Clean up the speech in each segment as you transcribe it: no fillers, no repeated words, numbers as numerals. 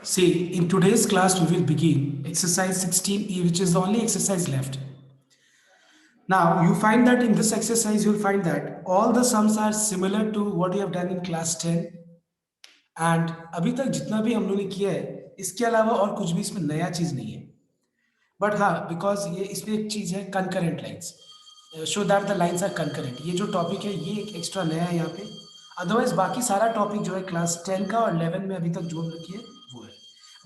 See, in today's class, we will begin exercise 16E, which is the only exercise left. Now, you find that in this exercise, you'll find that all the sums are similar to what you have done in class 10. And अभी तक जितना भी हम लोगों ने किया है, इसके अलावा और कुछ भी इसमें नया चीज़ नहीं है. बट हाँ, बिकॉज ये इसमें एक चीज़ है concurrent lines, show that the lines are concurrent. ये जो टॉपिक है ये एक एक्स्ट्रा नया है यहाँ पे. अदरवाइज बाकी सारा टॉपिक जो है क्लास 10 का और 11 में अभी तक जोड़ रखी है वो है.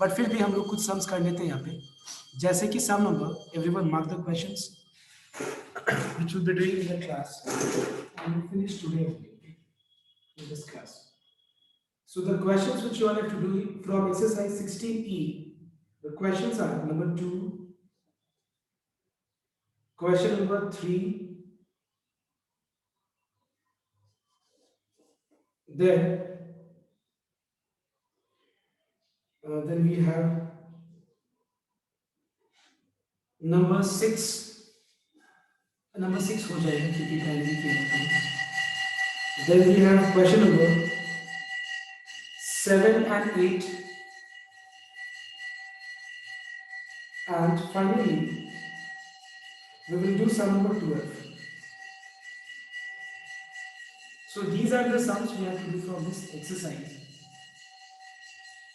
बट फिर भी हम लोग कुछ सम्स कर लेते हैं यहाँ पे, जैसे कि some number. Everyone mark the questions which we'll be doing in the class and we'll finish today only in this class. So the questions which you all have to do from exercise 16E, the questions are number 2, question number 3, then we have number 6. Number 6 हो जाएगा क्योंकि पहले ही किया था. Then we have question number 7 and 8, and finally we will do sum number 12. So these are the sums we have to do from this exercise.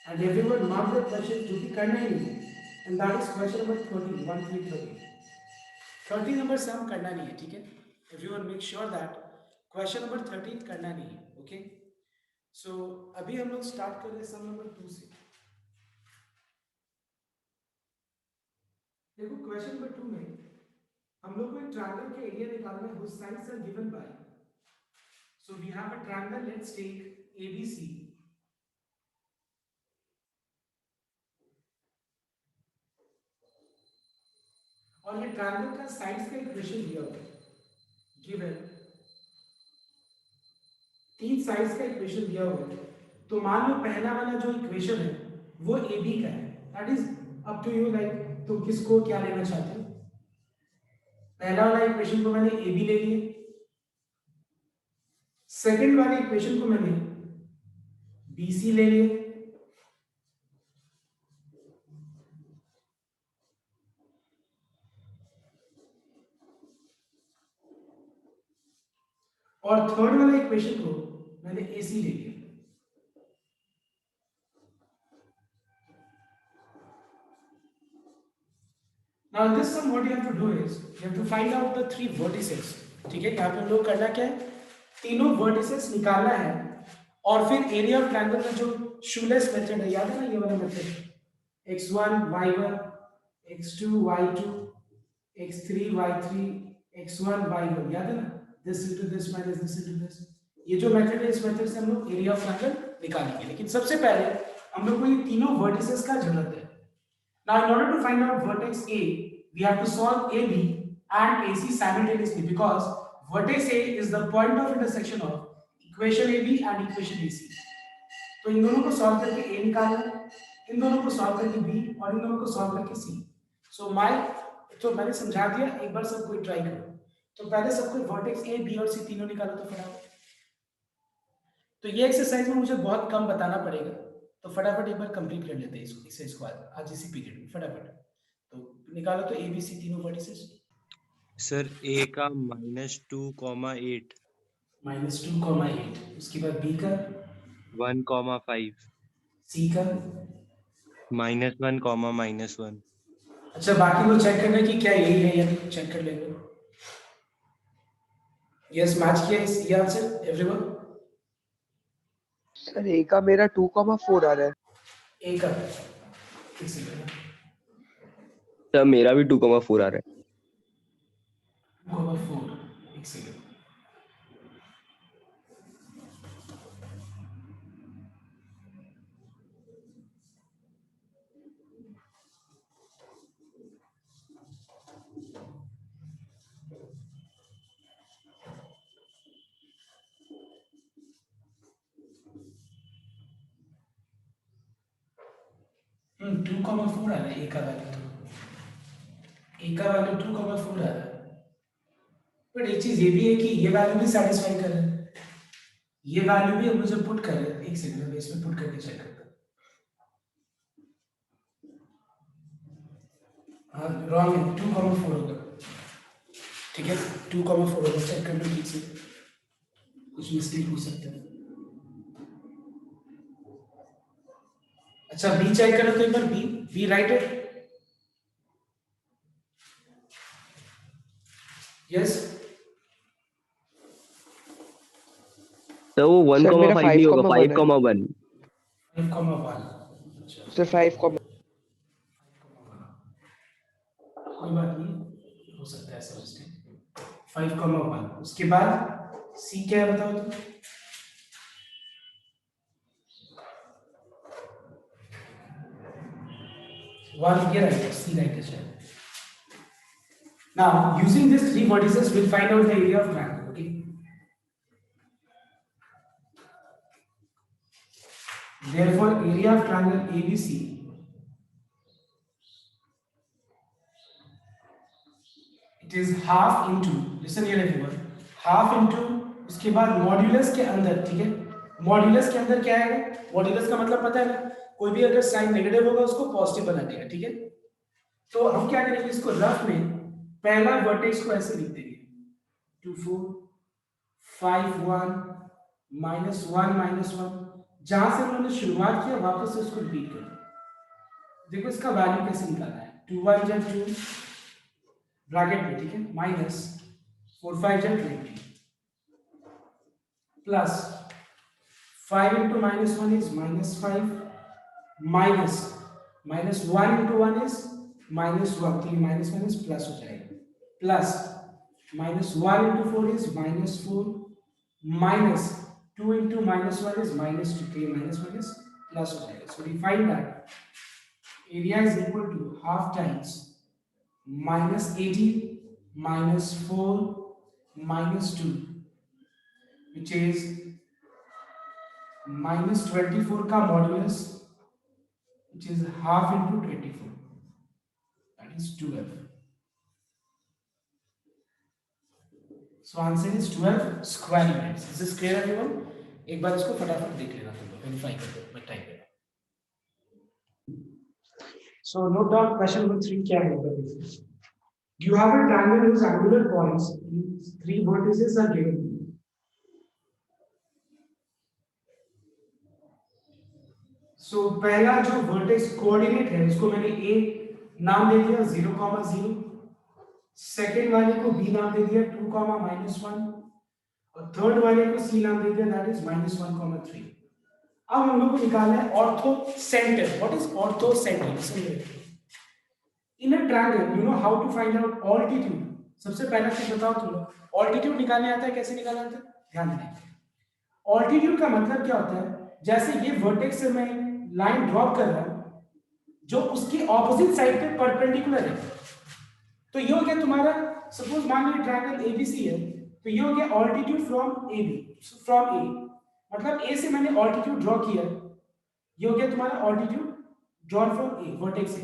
And everyone mark the question to be करना ही नहीं है. And that is question number 30, 1 3 30. 30 number sum करना नहीं है, ठीक है. Everyone make sure that question number 13 करना नहीं है. Okay. So अभी हम लोग start कर रहे हैं sum number 2 से. देखो question number 2 में हम लोग को एक triangle के एरिया निकालना है whose sides are given by. So we have a triangle. Let's take ABC. और ये ट्रायंगल का साइड्स का इक्वेशन दिया हुआ है गिवन. 3 साइड्स का इक्वेशन दिया हुआ है. तो मान लो पहला वाला जो इक्वेशन है वो ए बी का है. That is up to you, like तुम किसको क्या लेना चाहते हो. पहला वाला इक्वेशन को मैंने ए बी ले लिया. सेकंड वाले इक्वेशन को मैंने बी सी ले लिया. और थर्ड वाले इक्वेशन को मैंने ए सी ले लिया. Now in this sum what you have to do is you have to find out the 3 vertices. ठीक है, यहाँ पे हम लोग करना क्या है, तीनों vertices निकालना है. और फिर एरिया ऑफ ट्रायंगल का जो शूलेस मेथड है, याद है ना ये वाला method, x1 y1 x2 y2 x3 y3 x1 y1, याद है ना. this into this minus this into this. ये जो मेथड है इस मेथड से हम लोग एरिया ऑफ ट्रायंगल निकालेंगे. लेकिन सबसे पहले हम लोग को ये तीनों vertices का जरूरत है. Now, in order to find out vertex A, we have to solve AB and AC simultaneously because vertex A is the point of intersection of equation AB and equation AC. तो इन दोनों को solve करके A निकालना, इन दोनों को solve करके B और इन दोनों को सॉल्व करके C. तो मैंने समझा दिया, एक बार सब कोई ट्राई करो. तो पहले सबको वर्टेक्स A, B और C तीनों निकालो तो फटाफट. तो ये एक्सरसाइज में मुझे बहुत कम बताना पड़ेगा, तो फटाफट एक बार कंप्लीट कर लेते हैं इसको आज इसी पीरियड में फटाफट. तो निकालो तो ए बी सी तीनों वर्टिसेस. सर ए का -2,8 -2,8. उसके बाद बी का 1,5 सी का -1, -1. अच्छा, बाकी लोग चेक करना कि क्या यही है या नहीं, चेक कर लेंगे. यस, मैच किया ये आंसर एवरीवन. सर ए का मेरा 2,4 आ रहा है. ए का एक सेकंड, सर मेरा भी 2,4 आ रहा है. 2,4 एक सेकंड. हम्म, 2,4 आ रहा है ए का वैल्यू. तो ए का वैल्यू 2,4 आ रहा है. बट एक चीज ये भी है कि ये वैल्यू भी सेटिस्फाई कर रहा है, ये वैल्यू भी मुझे पुट कर रहा है. एक सेकंड में इसमें पुट करके चेक करता हूं. हाँ रॉन्ग है, 2,4 होगा, ठीक है 2,4 होगा, चेक कर लो ठीक से, कुछ मिस्टेक हो सकता है। अच्छा बी चेक करो तो एक बार, बी राइट है, यस सर वो वन सर कॉमा मेरा फाइव नहीं होगा, 5,1 5, है। 1। 5,1, अच्छा सर 5, कोई बात नहीं, हो सकता है ऐसा मिस्टेक। 5,1 उसके बाद सी क्या है बताओ तो। वन ये राइट है, सी राइट है शायद। Now using these three vertices we'll find out the area of triangle, okay? Therefore area of triangle ABC it is half into, listen here everyone, half into उसके बाद मॉड्यूलस के अंदर, ठीक है मॉड्यूलस के अंदर क्या है, मॉड्यूलस का मतलब पता है ना, कोई भी अगर साइन नेगेटिव होगा उसको पॉजिटिव बना देगा, ठीक है। तो हम क्या करेंगे, इसको रफ में पहला वर्टेक्स को ऐसे लिख देंगे 2 4 5 1 -1 -1, जहां से उन्होंने शुरुआत किया वापस से उसको रिपीट कर। देखो इसका वैल्यू कैसे निकालना है, 2 1 जा 2 ब्रैकेट में, ठीक है माइनस 4 5 जा 20 plus 5 into -1 is -5 minus -1 into 1 is -1, तो ये माइनस माइनस प्लस हो जाएगा, plus -1 into 4 is -4 minus 2 into -1 is -2, तो ये माइनस माइनस प्लस हो जाएगा। So we find that area is equal to half times -18 -4 -2 which is -24 का modulus which is half into 24, that is 12. So answer is 12 square units. Is this clear everyone? एक बार इसको फटाफट देख लेना तुम लोग, वेरीफाई कर दो, मैं टाइप कर रहा हूं। So note down question number 3 क्या होगा देखिए। You have a triangle whose angular points in 3 vertices are given. So पहला जो वर्टेक्स कोऑर्डिनेट है उसको मैंने a नाम दे दिया 0,0, सेकेंड वाले को b नाम दे दिया 2, -1 और थर्ड वाले को c नाम दे दिया दैट इज -1,3। अब हम लोग को निकालना है orthocentre. What is orthocentre? In a triangle you know how to find out altitude. सबसे पहला चीज बताओ तुम लोग, ऑल्टीट्यूड निकालने आता है, कैसे निकालना आता है? ध्यान दें, ऑल्टीट्यूड का मतलब क्या होता है, जैसे ये वर्टेक्स से मैं लाइन ड्रॉप कर रहा हूं जो उसकी ऑपोजिट साइड पे परपेंडिकुलर है, तो ये हो गया तुम्हारा, सपोज मान लीजिए ट्रायंगल एबीसी है, तो ये हो गया ऑल्टीट्यूड फ्रॉम ए, मतलब ए से मैंने ऑल्टीट्यूड ड्रॉ किया, ये हो गया तुम्हारा altitude drawn from A vertex से।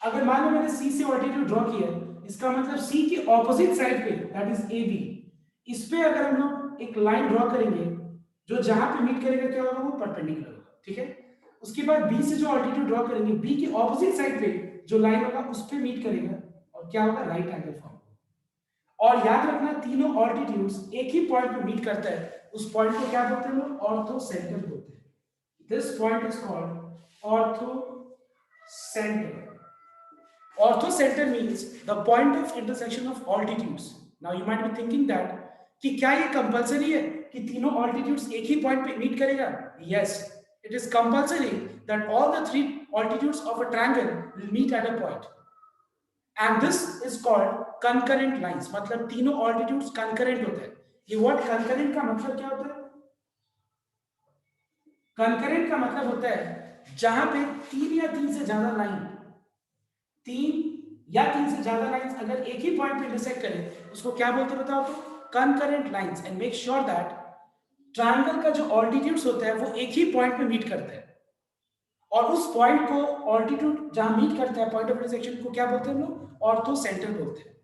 अगर मान लो मैंने सी से ऑल्टीट्यूड ड्रॉ किया, इसका मतलब सी की ऑपोजिट साइड पे दैट इज ए बी, इस पे अगर हम लोग एक लाइन ड्रॉ करेंगे जो जहां पे मीट करेगा क्या होगा, वो परपेंडिकुलर होगा, ठीक है। उसके बाद बी से जो ऑल्टीट्यूड ड्रॉ करेंगे, बी की ऑपोजिट साइड पे जो लाइन होगा उस पे मीट करेगा और क्या होगा, राइट एंगल फॉर्म। और याद रखना तीनों ऑल्टीट्यूड्स एक ही पॉइंट पे मीट करता है, उस पॉइंट को क्या बोलते हैं लोग, ऑर्थो सेंटर बोलते हैं। This point is called ortho centre. Ortho center means the point of intersection of altitudes. Now you might be thinking that कि क्या ये कंपलसरी है कि तीनों altitudes एक ही पॉइंट पे मीट करेगा? Yes, it is compulsory that all the 3 altitudes of a triangle will meet at a point, and this is called concurrent lines. मतलब तीनों altitudes concurrent होते हैं। ये word concurrent का मतलब क्या होता है? concurrent का मतलब होता है जहां पे 3 या 3 से ज्यादा लाइन, 3 या 3 से ज्यादा लाइंस अगर एक ही पॉइंट पे इंटरसेक्ट करें उसको क्या बोलते हैं बताओ तो, concurrent lines. And make sure that triangle का जो ऑल्टीट्यूड्स होता है वो एक ही पॉइंट पे मीट करता है, और उस पॉइंट को ऑल्टीट्यूड जहां मीट करता है पॉइंट ऑफ इंटरसेक्शन को क्या बोलते हैं हम लोग, ऑर्थो सेंटर बोलते हैं।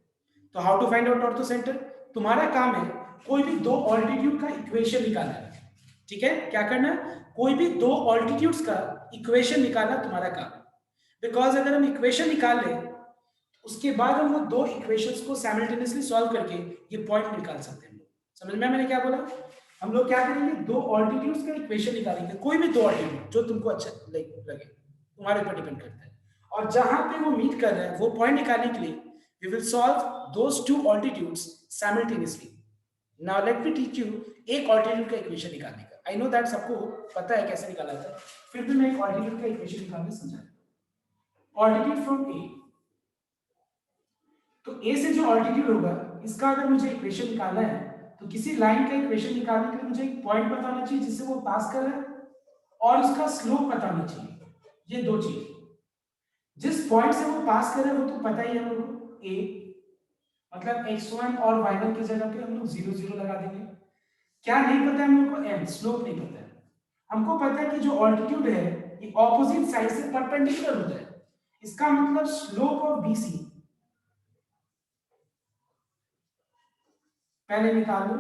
तो how to find out orthocentre? तुम्हारा काम है कोई भी 2 ऑल्टीट्यूड का इक्वेशन निकालना है, ठीक है। क्या करना है, कोई भी 2 ऑल्टीट्यूड्स का इक्वेशन निकालना तुम्हारा काम है। बिकॉज अगर हम इक्वेशन निकाल लें उसके बाद हम वो दो इक्वेशंस को साइमल्टेनियसली सॉल्व करके ये पॉइंट निकाल सकते हैं। समझ में मैंने क्या बोला? हम लोग क्या करेंगे, दो ऑल्टीट्यूड्स का इक्वेशन निकालेंगे, कोई भी दो ऑल्टीट्यूड जो तुमको अच्छा लगे, तुम्हारे ऊपर डिपेंड करता है। और जहां पे वो मीट कर रहा है वो पॉइंट निकालने के लिए we will solve those two altitudes simultaneously. Now let me teach you एक ऑल्टीट्यूड का इक्वेशन निकालने का। आई नो दैट सबको पता है कैसे निकाला जाता है, फिर भी मैं एक ऑल्टीट्यूड का इक्वेशन निकालने समझाऊंगा। ऑल्टीट्यूड फ्रॉम ए, तो ए से जो ऑल्टीट्यूड होगा इसका अगर मुझे इक्वेशन निकालना है तो किसी लाइन का इक्वेशन निकालने के लिए मुझे एक पॉइंट पता होना चाहिए जिससे वो पास कर रहा है, और उसका स्लोप पता होना चाहिए। ये दो चीज, जिस पॉइंट से वो पास कर रहा है वो तो पता ही है हम लोग को, ए मतलब x1 और y1 की जगह पे हम लोग 0 0 लगा देंगे। क्या नहीं पता है हम लोग को? m, स्लोप नहीं पता है। हमको पता है कि जो ऑल्टीट्यूड है ये ऑपोजिट साइड से परपेंडिकुलर होता है, इसका मतलब स्लोप ऑफ BC पहले निकाल लो,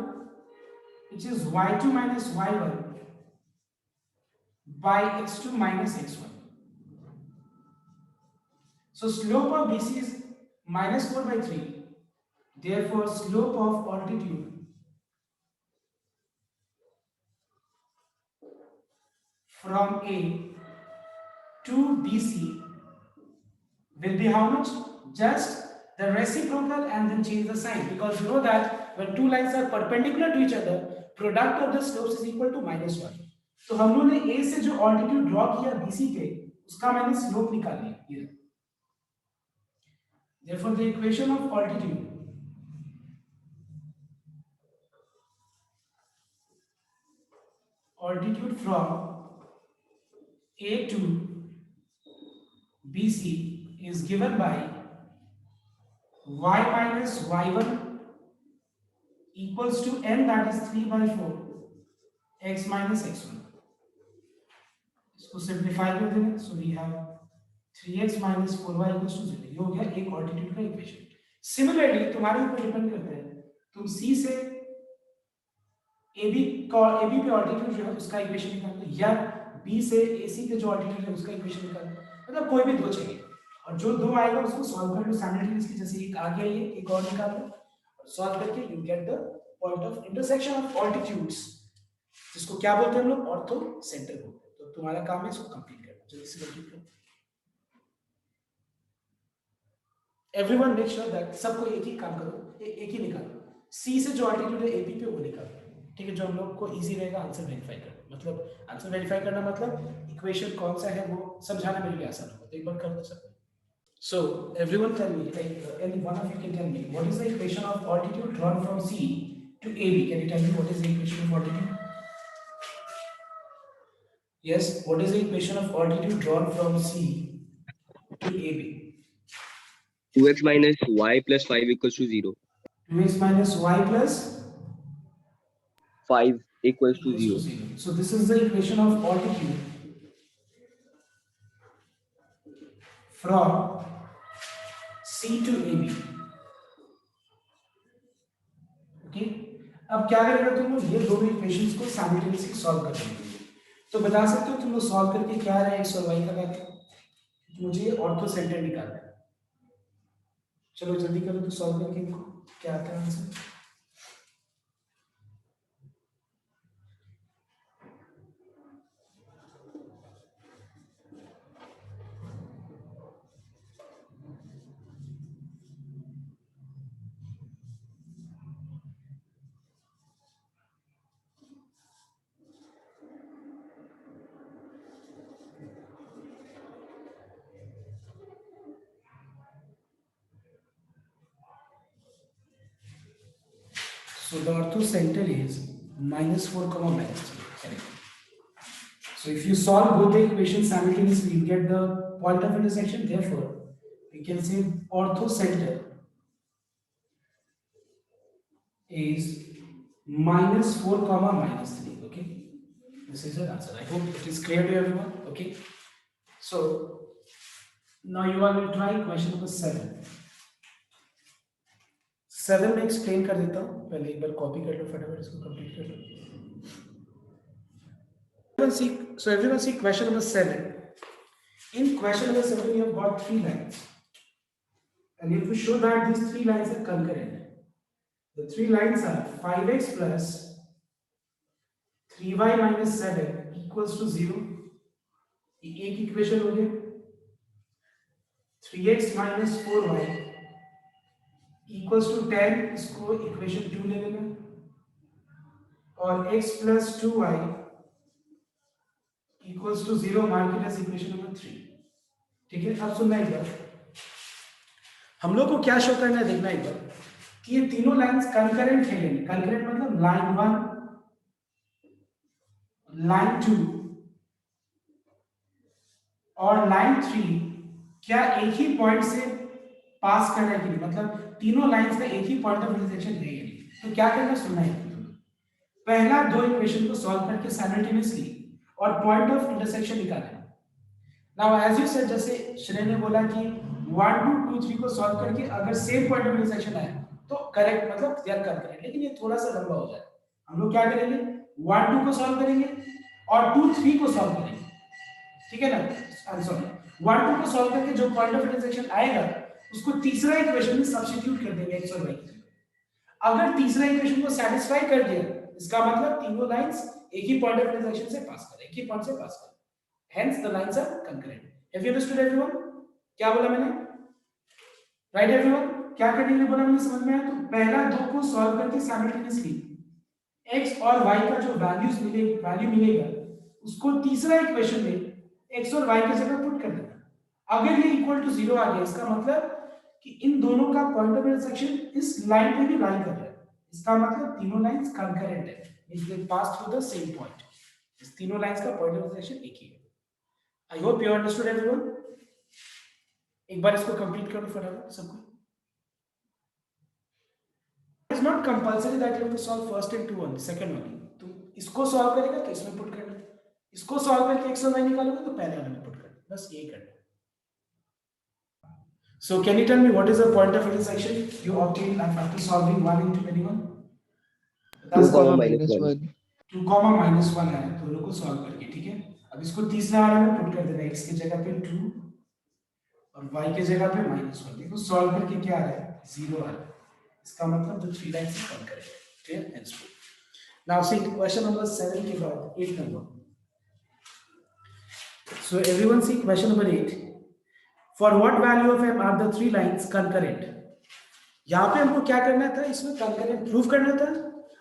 which is y2 minus y1 by x2 minus x1. So slope of BC is minus 4 by 3. Therefore, slope of altitude from A to BC will be how much? Just the reciprocal and then change the sign, because you know that when two lines are perpendicular to each other, product of the slopes is equal to -1. तो हम लोगों ने A से जो altitude draw किया BC पे, उसका मैंने स्लोप निकाल लिया ये। Therefore, the equation of altitude from A to BC is given by y minus y1 equals to n, that is 3 by 4 x minus x1. इसको सिंप्लीफाई कर देंगे, so we have 3x minus 4y equals to 0. ये हो गया एक altitude का equation. Similarly तुम्हारे ऊपर डिपेंड करता है, तुम C से AB पे ऑल्टीट्यूड जो है उसका इक्वेशन निकालो, या B से AC पे जो ऑल्टीट्यूड है उसका इक्वेशन निकालो, मतलब कोई भी दो चाहिए, और जो दो आएगा उसको सॉल्व कर लो साइमल्टेनियसली। जैसे एक आ गया, ये एक और निकाल लो और सॉल्व करके you get the point of intersection of altitudes, जिसको क्या बोलते हैं हम लोग? ऑर्थो सेंटर बोलते हैं। तो तुम्हारा काम है इसको कंप्लीट करना, जल्दी से कंप्लीट करो। एवरीवन मेक श्योर दैट सबको एक ही काम करो, एक ही निकालो। सी से जो ऑल्टीट्यूड है एबी पे वो निकालो, ठीक है? जो हम लोग को इजी रहेगा आंसर वेरीफाई करना, मतलब आंसर वेरीफाई करना मतलब इक्वेशन कौन सा है वो समझाना मेरे लिए आसान होगा। तो एक बार कर दो सब। So everyone tell me, any one of you can tell me what is the equation of altitude drawn from C to AB. Can you tell me what is the equation of altitude? Yes, what is the equation of altitude drawn from C to AB? 2x minus y plus 5 equals to 0. 2x minus y plus 5 equals to equals 0. to 0. So this is the equation of altitude from C to AB. Okay? अब क्या करेगा तुम लोग? ये दोनों equations को simultaneously solve कर लेंगे। तो बता सकते हो तुम लोग सॉल्व करके क्या आ रहा है एक्स और वाई का वैल्यू? मुझे ऑर्थो सेंटर निकालना है। चलो जल्दी करो तो सॉल्व करके इनको क्या आता है answer. So the ortho center is -4, -3. So if you solve both the equations simultaneously, you get the point of intersection. Therefore, we can say ortho center is -4, -3. Okay, this is the answer. I hope it is clear to everyone. Okay, so now you all will try question number 7. 7 में explain कर देता हूँ, पहले एक बार copy कर लो फटाफट, इसको complete कर लो। So everyone see question number 7. In question number 7 we have got 3 lines. and if you show that these three lines are concurrent, the three lines are 5x plus 3y minus 7 equals to 0. ये एक equation हो गया. 3x minus 4y equals to 10, इसको equation 2 ले लेना, और x plus 2y equals to 0 mark it as equation number 3. ठीक है, अब सुनना एक बार, हम लोग को क्या शो करना है, देखना एक बार कि ये तीनों लाइंस कंकरेंट है. कंकरेंट मतलब लाइन 1, लाइन 2 और लाइन 3 क्या एक ही पॉइंट से पास कर रहे हैं कि नहीं, मतलब तीनों लाइंस का एक ही पॉइंट ऑफ इंटरसेक्शन है या नहीं. तो क्या करना, सुनना है. पहला दो इक्वेशन को सॉल्व करके साइमल्टेनियसली और पॉइंट ऑफ इंटरसेक्शन निकालें. नाउ एज यू सेड, जैसे श्रेय ने बोला कि 1 2 2 3 को सॉल्व करके अगर सेम पॉइंट ऑफ इंटरसेक्शन आए तो करेक्ट, मतलब दे आर कंकरेंट. लेकिन ये थोड़ा सा लंबा हो जाए. हम लोग क्या करेंगे, 1 2 को सॉल्व करेंगे और 2 3 को सॉल्व करेंगे. ठीक है ना, आई एम सॉरी, 1 2 को सॉल्व करके जो पॉइंट ऑफ इंटरसेक्शन आएगा उसको तीसरा इक्वेशन में सब्स्टिट्यूट कर देंगे x और y की जगह. अगर तीसरा इक्वेशन को सेटिस्फाई कर दिया, इसका मतलब तीनों लाइंस एक ही पॉइंट ऑफ इंटरसेक्शन से पास करें, एक ही पॉइंट से पास करें. Hence the lines are concurrent. Have you understood everyone? क्या बोला मैंने? Right everyone? क्या करने के लिए बोला मैंने, समझ में आया? तो पहला दो को सॉल्व करके साइमल्टेनियसली x और y का जो वैल्यू मिलेगा उसको तीसरा इक्वेशन में x और y की जगह पुट कर देना. अगर ये इक्वल टू 0 आ गया, इसका मतलब कि इन दोनों का पॉइंट ऑफ इंटरसेक्शन इस लाइन पे भी लाई कर रहा है. इसका मतलब तीनों लाइंस कंकरेंट है, means they pass through the same point. इस तीनों लाइंस का पॉइंट ऑफ इंटरसेक्शन एक ही है. I hope you understood everyone. एक बार इसको कंप्लीट करो फटाफट सबको. It's not compulsory that you have to solve first and 2 only, second only. तुम इसको सॉल्व करेगा तो इसमें पुट करना, इसको सॉल्व करके x और y निकालोगे तो पहले वाले में पुट करना, बस यही करना. So can you tell me what is the point of intersection you obtain after solving 1 into anyone? 2 comma minus 1. 2 comma minus 1 है, दोनों को सॉल्व करके. ठीक है, अब इसको तीसरा वाले में पुट कर देना, x की जगह पे 2 और y की जगह पे -1. देखो सॉल्व करके क्या आ रहा है, 0 आ रहा है. इसका मतलब जो थ्री लाइंस से कम करेंगे. Clear and straight. Now see question number 7 के बाद 8 number. So everyone see question number 8. For what value of m are the three lines concurrent. यहाँ पे हमको क्या करना था, इसमें कंकरेंट प्रूव करना था,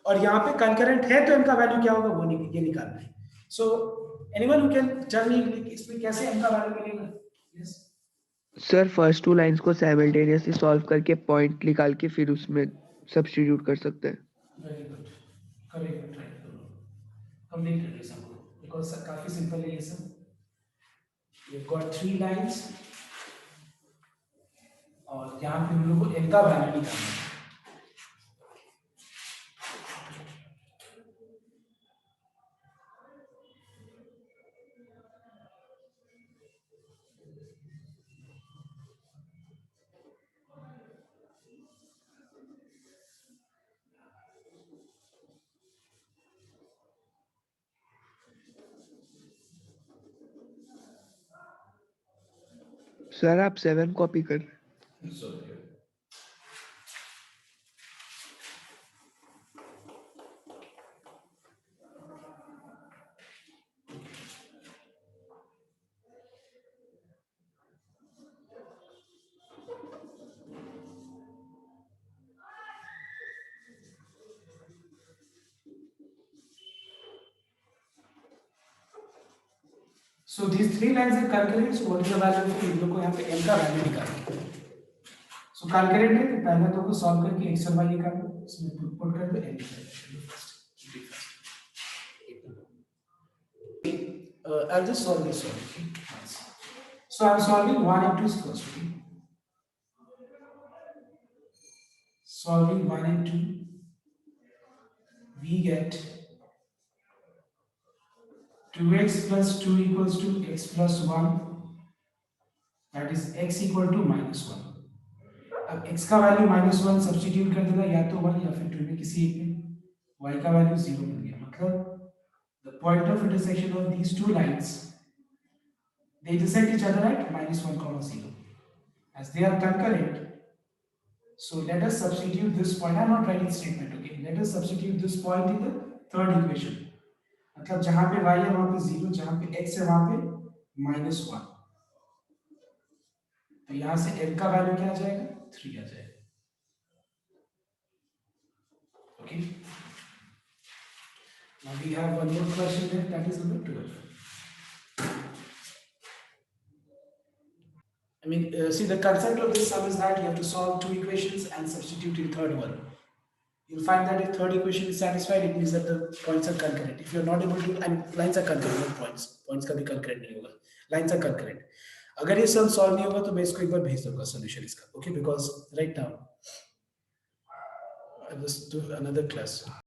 और यहाँ पे कंकरेंट है तो m का वैल्यू क्या होगा वो ये निकालना है. सो anyone who can tell me इसमें कैसे m का वैल्यू मिलेगा? yes sir first two lines को साइमल्टेनियसली सॉल्व करके पॉइंट निकाल के फिर उसमें सब्स्टिट्यूट कर सकते हैं. Very good, correct, right. Complete कर दिया सबको, बिकॉज़ काफी सिंपल है ये सब. यू गॉट थ्री लाइंस और यहाँ पे हम लोग को m का वैल्यू निकालना है. सर आप 7 कॉपी कर. So these three lines are concurrent. So what is the value of इन लोग को यहाँ पे m का वैल्यू निकालना है. So concurrent है तो पहले तो को सॉल्व करके x और y निकालो, इसमें पुट कर दो m. I'll just solve this one. Okay? So I'm solving 1 into first. Okay? Solving 1 into, we get 2x plus 2 equals to x plus 1, that is x equal to -1. अब x का value -1 substitute कर देना, या तो 1 या फिर 2 में किसी एक में. y का वैल्यू 0 मिल गया. मतलब the point of intersection of these two lines, they intersect each other at -1, 0. As they are concurrent, So let us substitute this point. I'm not writing statement, okay? Let us substitute this point in the third equation. मतलब जहां पे y है वहां पे 0, जहां पे x है वहां पे -1. तो यहां से l का वैल्यू क्या आ जाएगा? 3 आ जाएगा. Okay. Now we have one more question there, that is number 12. I mean, see, the concept of this sum is that you have to solve two equations and substitute in third one. You'll find that if third equation is satisfied, it means that the points are concurrent. If you're not able to, and lines are concurrent, not points. Points का भी concurrent नहीं होगा. Lines are concurrent. अगर ये sum solve नहीं होगा तो मैं इसको एक बार भेज दूंगा solution इसका. Okay, because right now I must do another class.